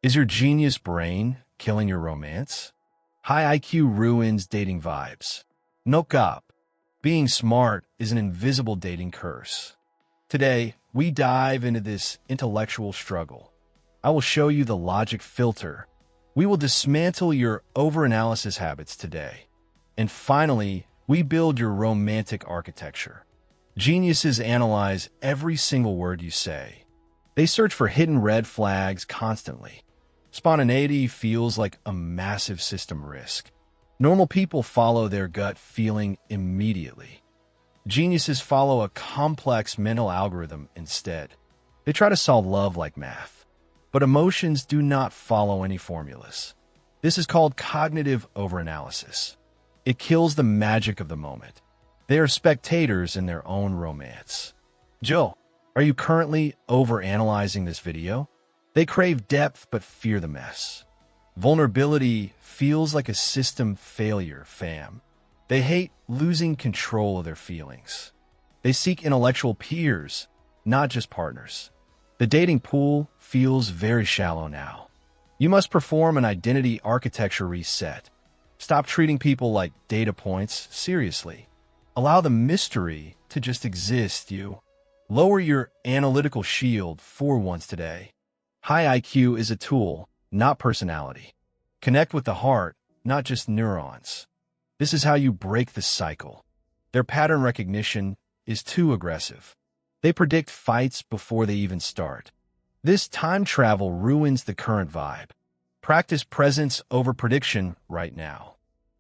Is your genius brain killing your romance? High IQ ruins dating vibes. Look up. Being smart is an invisible dating curse. Today, we dive into this intellectual struggle. I will show you the logic filter. We will dismantle your overanalysis habits today. And finally, we build your romantic architecture. Geniuses analyze every single word you say. They search for hidden red flags constantly. Spontaneity feels like a massive system risk. Normal people follow their gut feeling immediately. Geniuses follow a complex mental algorithm instead. They try to solve love like math. But emotions do not follow any formulas. This is called cognitive overanalysis. It kills the magic of the moment. They are spectators in their own romance. Joe, are you currently overanalyzing this video? They crave depth but fear the mess. Vulnerability feels like a system failure, fam. They hate losing control of their feelings. They seek intellectual peers, not just partners. The dating pool feels very shallow now. You must perform an identity architecture reset. Stop treating people like data points seriously. Allow the mystery to just exist, you. Lower your analytical shield for once today. High IQ is a tool, not personality. Connect with the heart, not just neurons. This is how you break the cycle. Their pattern recognition is too aggressive. They predict fights before they even start. This time travel ruins the current vibe. Practice presence over prediction right now.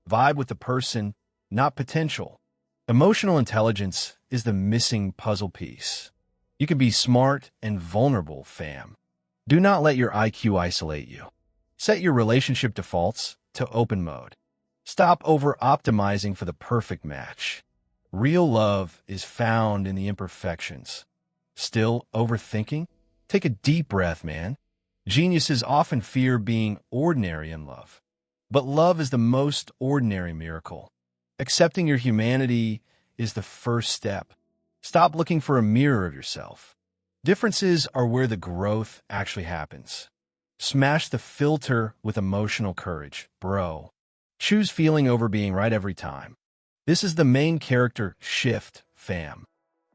Vibe with the person, not potential. Emotional intelligence is the missing puzzle piece. You can be smart and vulnerable, fam. Do not let your IQ isolate you. Set your relationship defaults to open mode. Stop over-optimizing for the perfect match. Real love is found in the imperfections. Still overthinking? Take a deep breath, man. Geniuses often fear being ordinary in love. But love is the most ordinary miracle. Accepting your humanity is the first step. Stop looking for a mirror of yourself. Differences are where the growth actually happens. Smash the filter with emotional courage, bro. Choose feeling over being right every time. This is the main character shift, fam.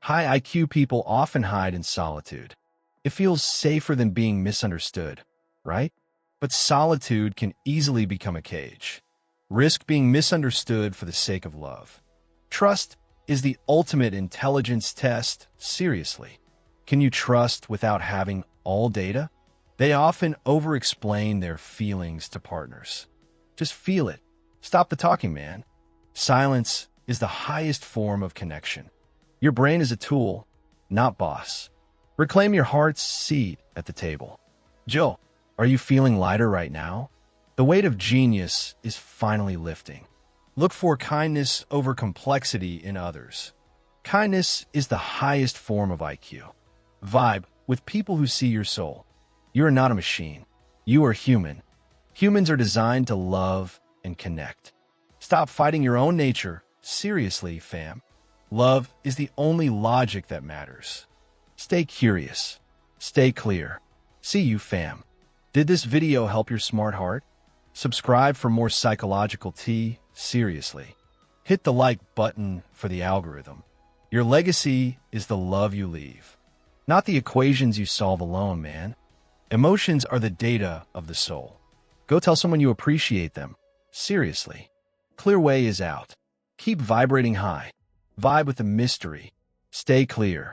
High IQ people often hide in solitude. It feels safer than being misunderstood, right? But solitude can easily become a cage. Risk being misunderstood for the sake of love. Trust is the ultimate intelligence test, seriously. Can you trust without having all data? They often over-explain their feelings to partners. Just feel it. Stop the talking, man. Silence is the highest form of connection. Your brain is a tool, not boss. Reclaim your heart's seat at the table. Jill, are you feeling lighter right now? The weight of genius is finally lifting. Look for kindness over complexity in others. Kindness is the highest form of IQ. Vibe with people who see your soul. You are not a machine. You are human. Humans are designed to love and connect. Stop fighting your own nature. Seriously, fam. Love is the only logic that matters. Stay curious. Stay clear. See you, fam. Did this video help your smart heart? Subscribe for more psychological tea. Seriously. Hit the like button for the algorithm. Your legacy is the love you leave. Not the equations you solve alone, man. Emotions are the data of the soul. Go tell someone you appreciate them. Seriously. Clearway is out. Keep vibrating high. Vibe with the mystery. Stay clear.